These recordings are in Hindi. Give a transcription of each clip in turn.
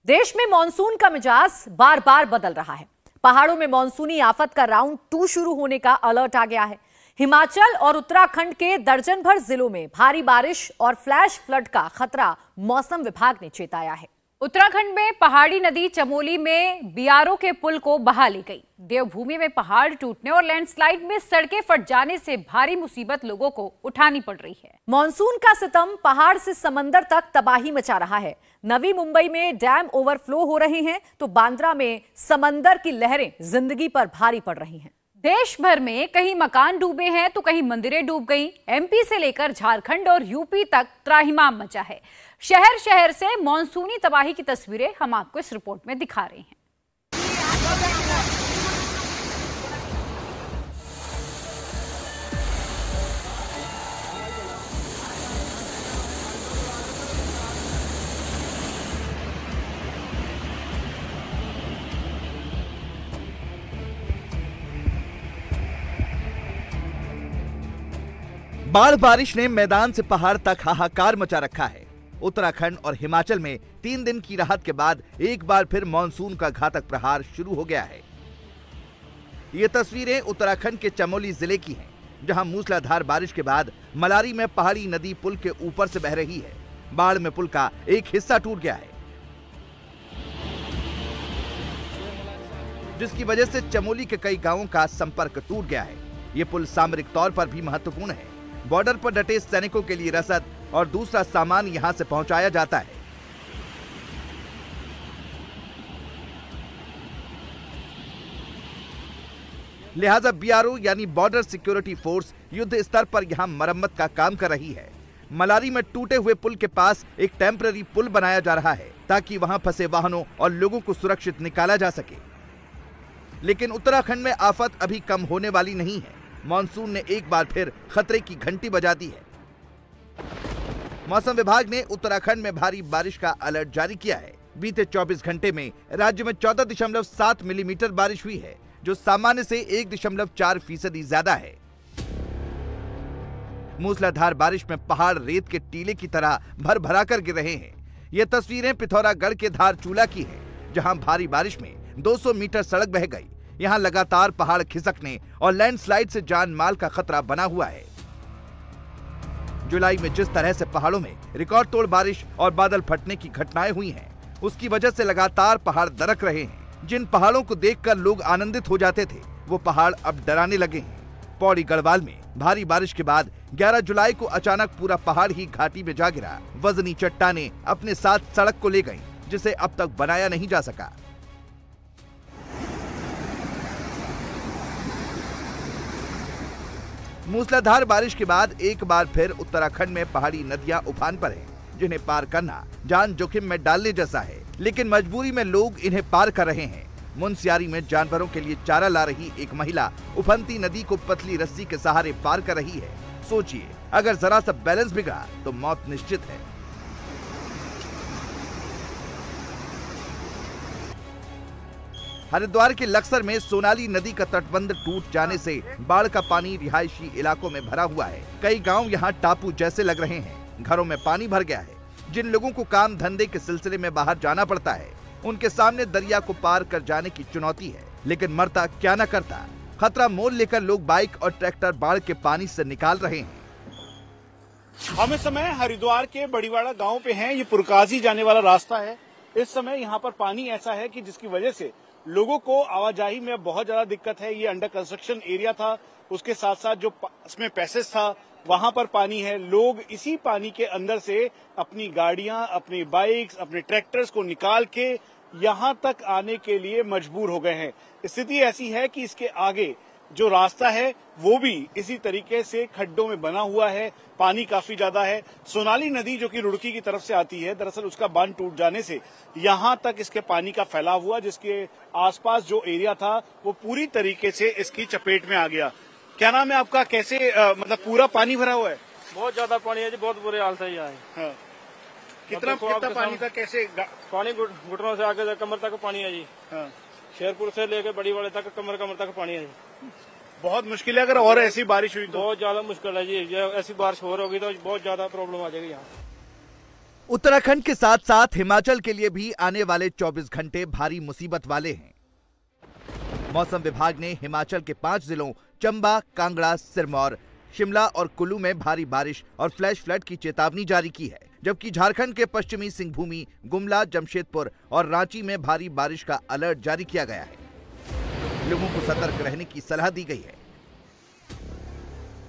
देश में मॉनसून का मिजाज बार बार बदल रहा है। पहाड़ों में मॉनसूनी आफत का राउंड 2 शुरू होने का अलर्ट आ गया है। हिमाचल और उत्तराखंड के दर्जन भर जिलों में भारी बारिश और फ्लैश फ्लड का खतरा मौसम विभाग ने चेताया है। उत्तराखंड में पहाड़ी नदी चमोली में बीआरओ के पुल को बहा ली गई। देवभूमि में पहाड़ टूटने और लैंडस्लाइड में सड़कें फट जाने से भारी मुसीबत लोगों को उठानी पड़ रही है। मॉनसून का सितम पहाड़ से समंदर तक तबाही मचा रहा है। नवी मुंबई में डैम ओवरफ्लो हो रहे हैं तो बांद्रा में समंदर की लहरें जिंदगी पर भारी पड़ रही हैं। देश भर में कहीं मकान डूबे हैं तो कहीं मंदिरें डूब गईं। एमपी से लेकर झारखंड और यूपी तक त्राहिमाम मचा है। शहर शहर से मॉनसूनी तबाही की तस्वीरें हम आपको इस रिपोर्ट में दिखा रहे हैं। बाढ़ बारिश ने मैदान से पहाड़ तक हाहाकार मचा रखा है। उत्तराखंड और हिमाचल में 3 दिन की राहत के बाद एक बार फिर मॉनसून का घातक प्रहार शुरू हो गया है। ये तस्वीरें उत्तराखंड के चमोली जिले की हैं, जहां मूसलाधार बारिश के बाद मलारी में पहाड़ी नदी पुल के ऊपर से बह रही है। बाढ़ में पुल का एक हिस्सा टूट गया है, जिसकी वजह से चमोली के कई गांवों का संपर्क टूट गया है। ये पुल सामरिक तौर पर भी महत्वपूर्ण है। बॉर्डर पर डटे सैनिकों के लिए रसद और दूसरा सामान यहां से पहुंचाया जाता है। लिहाजा बीआरओ यानी बॉर्डर सिक्योरिटी फोर्स युद्ध स्तर पर यहां मरम्मत का काम कर रही है। मलारी में टूटे हुए पुल के पास एक टेम्पररी पुल बनाया जा रहा है ताकि वहां फंसे वाहनों और लोगों को सुरक्षित निकाला जा सके। लेकिन उत्तराखंड में आफत अभी कम होने वाली नहीं है। मॉनसून ने एक बार फिर खतरे की घंटी बजा दी है। मौसम विभाग ने उत्तराखंड में भारी बारिश का अलर्ट जारी किया है। बीते 24 घंटे में राज्य में 14.7 मिलीमीटर बारिश हुई है, जो सामान्य से 1.4% ज्यादा है। मूसलाधार बारिश में पहाड़ रेत के टीले की तरह भर भरा कर गिर रहे हैं। ये तस्वीरें पिथौरागढ़ के धारचूला की है, जहां भारी बारिश में 200 मीटर सड़क बह गई। यहां लगातार पहाड़ खिसकने और लैंडस्लाइड से जान माल का खतरा बना हुआ है। जुलाई में जिस तरह से पहाड़ों में रिकॉर्ड तोड़ बारिश और बादल फटने की घटनाएं हुई हैं, उसकी वजह से लगातार पहाड़ दरक रहे हैं। जिन पहाड़ों को देखकर लोग आनंदित हो जाते थे, वो पहाड़ अब डराने लगे हैं। पौड़ी गढ़वाल में भारी बारिश के बाद 11 जुलाई को अचानक पूरा पहाड़ ही घाटी में जा गिरा। वजनी चट्टानें अपने साथ सड़क को ले गईं, जिसे अब तक बनाया नहीं जा सका। मूसलाधार बारिश के बाद एक बार फिर उत्तराखंड में पहाड़ी नदियां उफान पर हैं, जिन्हें पार करना जान जोखिम में डालने जैसा है। लेकिन मजबूरी में लोग इन्हें पार कर रहे हैं। मुनस्यारी में जानवरों के लिए चारा ला रही एक महिला उफनती नदी को पतली रस्सी के सहारे पार कर रही है। सोचिए, अगर जरा सा बैलेंस बिगड़ा तो मौत निश्चित है। हरिद्वार के लक्सर में सोनाली नदी का तटबंध टूट जाने से बाढ़ का पानी रिहायशी इलाकों में भरा हुआ है। कई गांव यहां टापू जैसे लग रहे हैं। घरों में पानी भर गया है। जिन लोगों को काम धंधे के सिलसिले में बाहर जाना पड़ता है, उनके सामने दरिया को पार कर जाने की चुनौती है। लेकिन मरता क्या न करता। खतरा मोल लेकर लोग बाइक और ट्रैक्टर बाढ़ के पानी से निकाल रहे हैं। हम इस समय हरिद्वार के बड़ीवाड़ा गांव पे हैं। ये पुरकाजी जाने वाला रास्ता है। इस समय यहाँ पर पानी ऐसा है कि जिसकी वजह से लोगों को आवाजाही में बहुत ज्यादा दिक्कत है। ये अंडर कंस्ट्रक्शन एरिया था, उसके साथ साथ जो इसमें पैसेज था वहां पर पानी है। लोग इसी पानी के अंदर से अपनी गाड़ियां, अपनी बाइक्स, अपने ट्रैक्टर्स को निकाल के यहां तक आने के लिए मजबूर हो गए हैं। स्थिति ऐसी है कि इसके आगे जो रास्ता है वो भी इसी तरीके से खड्डों में बना हुआ है। पानी काफी ज्यादा है। सोनाली नदी जो कि रुड़की की तरफ से आती है, दरअसल उसका बांध टूट जाने से यहां तक इसके पानी का फैलाव हुआ, जिसके आसपास जो एरिया था वो पूरी तरीके से इसकी चपेट में आ गया। क्या नाम है आपका? कैसे मतलब पूरा पानी भरा हुआ है? बहुत ज्यादा पानी है जी, बहुत बुरे हाल है यहाँ। हाँ। कितना पानी था? कैसे पानी घुटनों से आगे कमर तक पानी है जी। हाँ। शेरपुर से लेकर बड़ीवाड़े तक कमर तक पानी है जी। बहुत मुश्किल है। अगर और ऐसी बारिश हुई तो बहुत ज्यादा मुश्किल है जी। ऐसी बारिश हो रही तो बहुत ज्यादा प्रॉब्लम आ जाएगी यहाँ। उत्तराखंड के साथ साथ हिमाचल के लिए भी आने वाले 24 घंटे भारी मुसीबत वाले हैं। मौसम विभाग ने हिमाचल के 5 जिलों चंबा, कांगड़ा, सिरमौर, शिमला और कुल्लू में भारी बारिश और फ्लैश फ्लड की चेतावनी जारी की है, जबकि झारखंड के पश्चिमी सिंहभूमि, गुमला, जमशेदपुर और रांची में भारी बारिश का अलर्ट जारी किया गया है। लोगों को सतर्क रहने की सलाह दी गई है।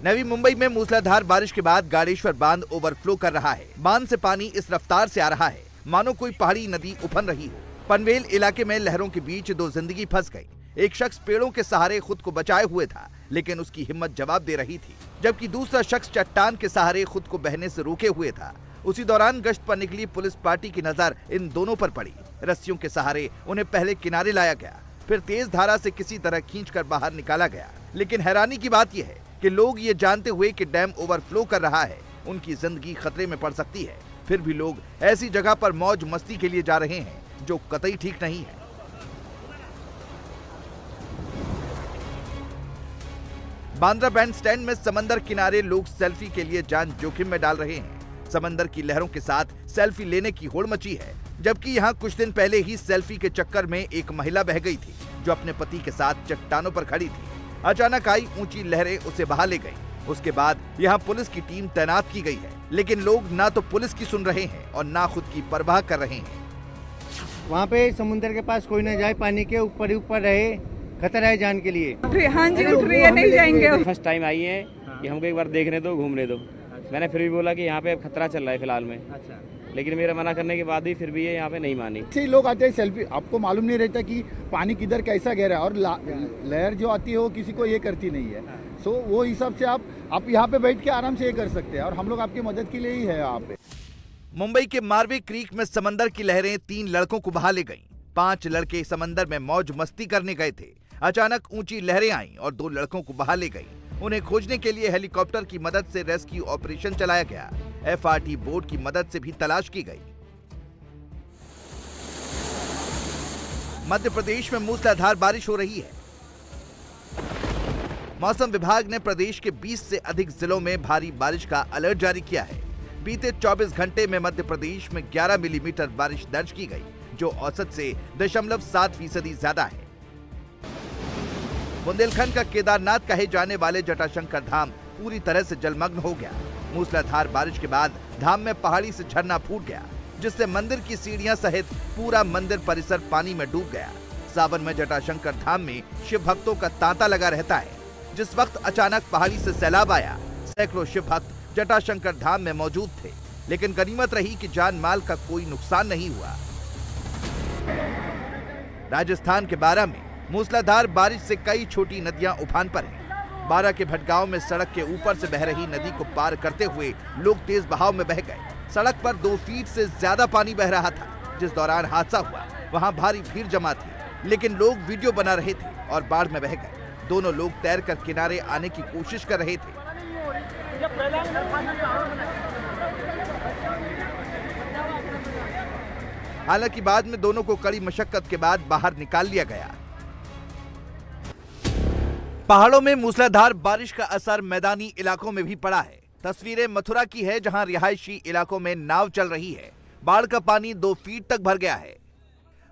नवी मुंबई में मूसलाधार बारिश के बाद गाड़ेश्वर बांध ओवरफ्लो कर रहा है। बांध से पानी इस रफ्तार से आ रहा है मानो कोई पहाड़ी नदी उफन रही हो। पनवेल इलाके में लहरों के बीच 2 जिंदगी फंस गई। एक शख्स पेड़ों के सहारे खुद को बचाए हुए था, लेकिन उसकी हिम्मत जवाब दे रही थी, जबकि दूसरा शख्स चट्टान के सहारे खुद को बहने से रोके हुए था। उसी दौरान गश्त पर निकली पुलिस पार्टी की नजर इन दोनों पर पड़ी। रस्सियों के सहारे उन्हें पहले किनारे लाया गया, फिर तेज धारा से किसी तरह खींचकर बाहर निकाला गया। लेकिन हैरानी की बात यह है कि लोग ये जानते हुए कि डैम ओवरफ्लो कर रहा है, उनकी जिंदगी खतरे में पड़ सकती है, फिर भी लोग ऐसी जगह पर मौज मस्ती के लिए जा रहे हैं जो कतई ठीक नहीं है। बांद्रा बैंड स्टैंड में समंदर किनारे लोग सेल्फी के लिए जान जोखिम में डाल रहे हैं। समंदर की लहरों के साथ सेल्फी लेने की होड़ मची है, जबकि यहाँ कुछ दिन पहले ही सेल्फी के चक्कर में एक महिला बह गई थी, जो अपने पति के साथ चट्टानों पर खड़ी थी। अचानक आई ऊंची लहरें उसे बहा ले गईं। उसके बाद यहाँ पुलिस की टीम तैनात की गई है, लेकिन लोग ना तो पुलिस की सुन रहे हैं और ना खुद की परवाह कर रहे हैं। वहाँ पे समुद्र के पास कोई न जाए, पानी के ऊपर ही ऊपर रहे, खतरा है जान के लिए। हाँ जी, उठ रही है, नहीं जाएंगे। फर्स्ट टाइम आई है कि हमको एक बार देखने दो, घूमने दो। मैंने फिर भी बोला कि यहाँ पे खतरा चल रहा है फिलहाल में, लेकिन मेरा मना करने के बाद ही फिर भी ये यहाँ पे नहीं मानी। ऐसे लोग आते हैं सेल्फी, आपको मालूम नहीं रहता कि पानी किधर कैसा गहरा है, और लहर जो आती है वो किसी को ये करती नहीं है। सो वो हिसाब से आप यहाँ पे बैठ के आराम से ये कर सकते हैं, और हम लोग आपकी मदद के लिए ही है यहाँ पे। मुंबई के मारवे क्रीक में समंदर की लहरें 3 लड़कों को बहा ले गईं। 5 लड़के समंदर में मौज मस्ती करने गए थे। अचानक ऊंची लहरें आईं और 2 लड़कों को बहा ले गईं। उन्हें खोजने के लिए हेलीकॉप्टर की मदद से रेस्क्यू ऑपरेशन चलाया गया। FRT बोट की मदद से भी तलाश की गई। मध्य प्रदेश में मूसलाधार बारिश हो रही है। मौसम विभाग ने प्रदेश के 20 से अधिक जिलों में भारी बारिश का अलर्ट जारी किया है। बीते 24 घंटे में मध्य प्रदेश में 11 मिलीमीटर बारिश दर्ज की गई, जो औसत से 0.7% ज्यादा है। बुंदेलखंड का केदारनाथ कहे जाने वाले जटाशंकर धाम पूरी तरह से जलमग्न हो गया। मूसलाधार बारिश के बाद धाम में पहाड़ी से झरना फूट गया, जिससे मंदिर की सीढ़ियां सहित पूरा मंदिर परिसर पानी में डूब गया। सावन में जटाशंकर धाम में शिव भक्तों का तांता लगा रहता है। जिस वक्त अचानक पहाड़ी से सैलाब आया, सैकड़ों शिव भक्त जटाशंकर धाम में मौजूद थे, लेकिन गनीमत रही कि जान माल का कोई नुकसान नहीं हुआ। राजस्थान के बारा में मूसलाधार बारिश से कई छोटी नदियां उफान पर हैं। बारा के भटगांव में सड़क के ऊपर से बह रही नदी को पार करते हुए लोग तेज बहाव में बह गए। सड़क पर 2 फीट से ज्यादा पानी बह रहा था। जिस दौरान हादसा हुआ, वहां भारी भीड़ जमा थी, लेकिन लोग वीडियो बना रहे थे और बाढ़ में बह गए। दोनों लोग तैरकर किनारे आने की कोशिश कर रहे थे। हालांकि बाद में दोनों को कड़ी मशक्कत के बाद बाहर निकाल लिया गया। पहाड़ों में मूसलाधार बारिश का असर मैदानी इलाकों में भी पड़ा है। तस्वीरें मथुरा की है, जहां रिहायशी इलाकों में नाव चल रही है। बाढ़ का पानी 2 फीट तक भर गया है।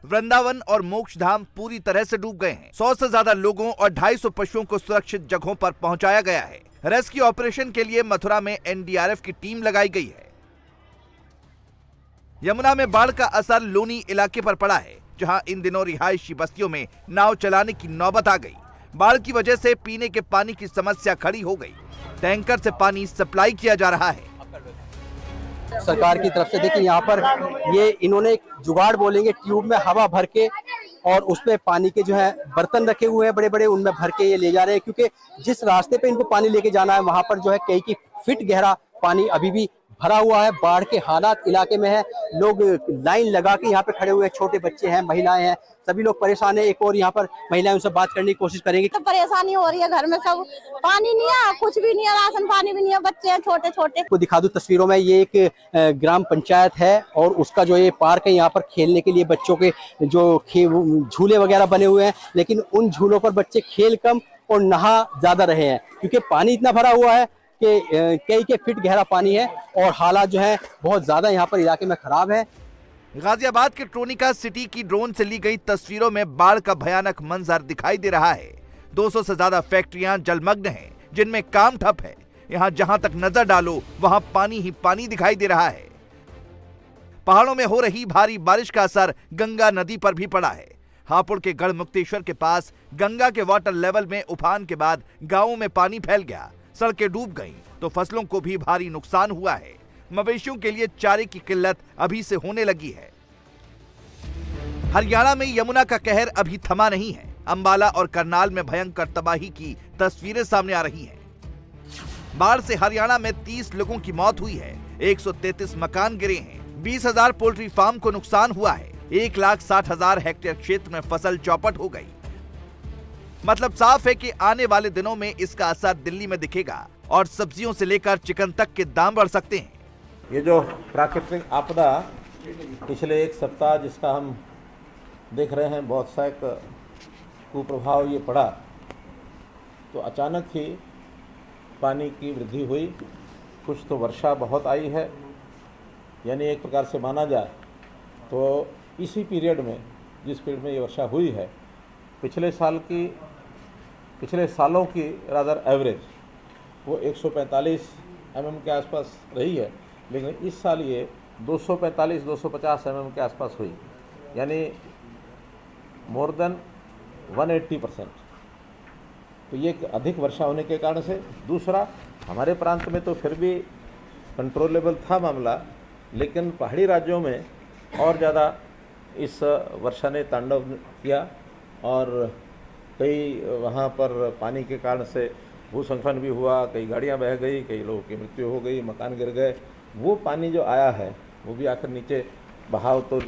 वृंदावन और मोक्षधाम पूरी तरह से डूब गए हैं। 100 से ज्यादा लोगों और 250 पशुओं को सुरक्षित जगहों पर पहुंचाया गया है। रेस्क्यू ऑपरेशन के लिए मथुरा में NDRF की टीम लगाई गई है। यमुना में बाढ़ का असर लोनी इलाके पर पड़ा है, जहां इन दिनों रिहायशी बस्तियों में नाव चलाने की नौबत आ गई। बाढ़ की वजह से पीने के पानी की समस्या खड़ी हो गई। टैंकर से पानी सप्लाई किया जा रहा है। सरकार की तरफ से देखिए, यहाँ पर ये इन्होंने एक जुगाड़ बोलेंगे, ट्यूब में हवा भर के और उसमें पानी के जो है बर्तन रखे हुए हैं बड़े बड़े, उनमें भर के ये ले जा रहे हैं, क्योंकि जिस रास्ते पे इनको पानी लेके जाना है वहां पर जो है कई फीट गहरा पानी अभी भी भरा हुआ है। बाढ़ के हालात इलाके में है। लोग लाइन लगा के यहाँ पे खड़े हुए हैं, छोटे बच्चे हैं, महिलाएं हैं, सभी लोग परेशान है। एक और यहाँ पर महिलाएं, उनसे बात करने की कोशिश करेंगे। तो परेशानी हो रही है, घर में सब पानी नहीं है, कुछ भी नहीं है, राशन पानी भी नहीं है, बच्चे हैं छोटे छोटे। को दिखा दूं तस्वीरों में, ये एक ग्राम पंचायत है और उसका जो ये पार्क है, यहाँ पर खेलने के लिए बच्चों के जो झूले वगैरह बने हुए हैं, लेकिन उन झूलों पर बच्चे खेल कम और नहा ज्यादा रहे हैं, क्योंकि पानी इतना भरा हुआ है कि कई के फीट गहरा पानी है और हालात जो है बहुत ज्यादा यहाँ पर इलाके में खराब है। गाजियाबाद के ट्रोनिका सिटी की ड्रोन से ली गई तस्वीरों में बाढ़ का भयानक मंजर दिखाई दे रहा है। 200 से ज्यादा फैक्ट्रियां जलमग्न हैं, जिनमें काम ठप है। यहाँ जहां तक नजर डालो वहां पानी ही पानी दिखाई दे रहा है। पहाड़ों में हो रही भारी बारिश का असर गंगा नदी पर भी पड़ा है। हापुड़ के गढ़मुक्तेश्वर के पास गंगा के वाटर लेवल में उफान के बाद गांवों में पानी फैल गया, सड़कें डूब गईं, तो फसलों को भी भारी नुकसान हुआ है। मवेशियों के लिए चारे की किल्लत अभी से होने लगी है। हरियाणा में यमुना का कहर अभी थमा नहीं है। अंबाला और करनाल में भयंकर तबाही की तस्वीरें सामने आ रही हैं। बाढ़ से हरियाणा में 30 लोगों की मौत हुई है, 133 मकान गिरे हैं, 20,000 पोल्ट्री फार्म को नुकसान हुआ है, 1,60,000 हेक्टेयर क्षेत्र में फसल चौपट हो गई। मतलब साफ है कि आने वाले दिनों में इसका असर दिल्ली में दिखेगा और सब्जियों से लेकर चिकन तक के दाम बढ़ सकते हैं। ये जो प्राकृतिक आपदा पिछले एक सप्ताह जिसका हम देख रहे हैं, बहुत सा कुप्रभाव ये पड़ा, तो अचानक ही पानी की वृद्धि हुई। कुछ तो वर्षा बहुत आई है, यानी एक प्रकार से माना जाए तो इसी पीरियड में, जिस पीरियड में ये वर्षा हुई है, पिछले सालों की रादर एवरेज वो 145 mm के आसपास रही है, लेकिन इस साल ये 245-250 mm के आसपास हुई, यानी मोर देन 180%। तो ये अधिक वर्षा होने के कारण से। दूसरा, हमारे प्रांत में तो फिर भी कंट्रोलेबल था मामला, लेकिन पहाड़ी राज्यों में और ज़्यादा इस वर्षा ने तांडव किया और कई वहाँ पर पानी के कारण से भूस्खलन भी हुआ, कई गाड़ियाँ बह गई, कई लोगों की मृत्यु हो गई, मकान गिर गए। वो पानी जो आया है वो भी आकर नीचे, बहाव तो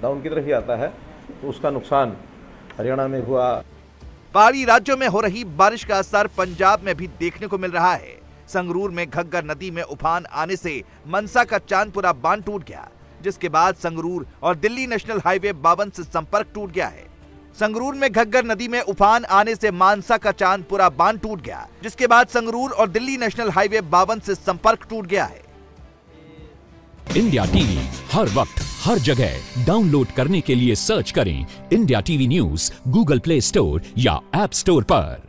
डाउन की तरफ ही आता है, तो उसका नुकसान हरियाणा में हुआ। पहाड़ी राज्यों में हो रही बारिश का असर पंजाब में भी देखने को मिल रहा है। संगरूर में घग्गर नदी में उफान आने से मनसा का चांदपुरा बांध टूट गया, जिसके बाद संगरूर और दिल्ली नेशनल हाईवे 52 से संपर्क टूट गया है। संगरूर में घग्गर नदी में उफान आने से मानसा का चांदपुरा बांध टूट गया, जिसके बाद संगरूर और दिल्ली नेशनल हाईवे 52 से संपर्क टूट गया है। इंडिया टीवी हर वक्त हर जगह डाउनलोड करने के लिए सर्च करें India TV news Google play store या ऐप स्टोर पर।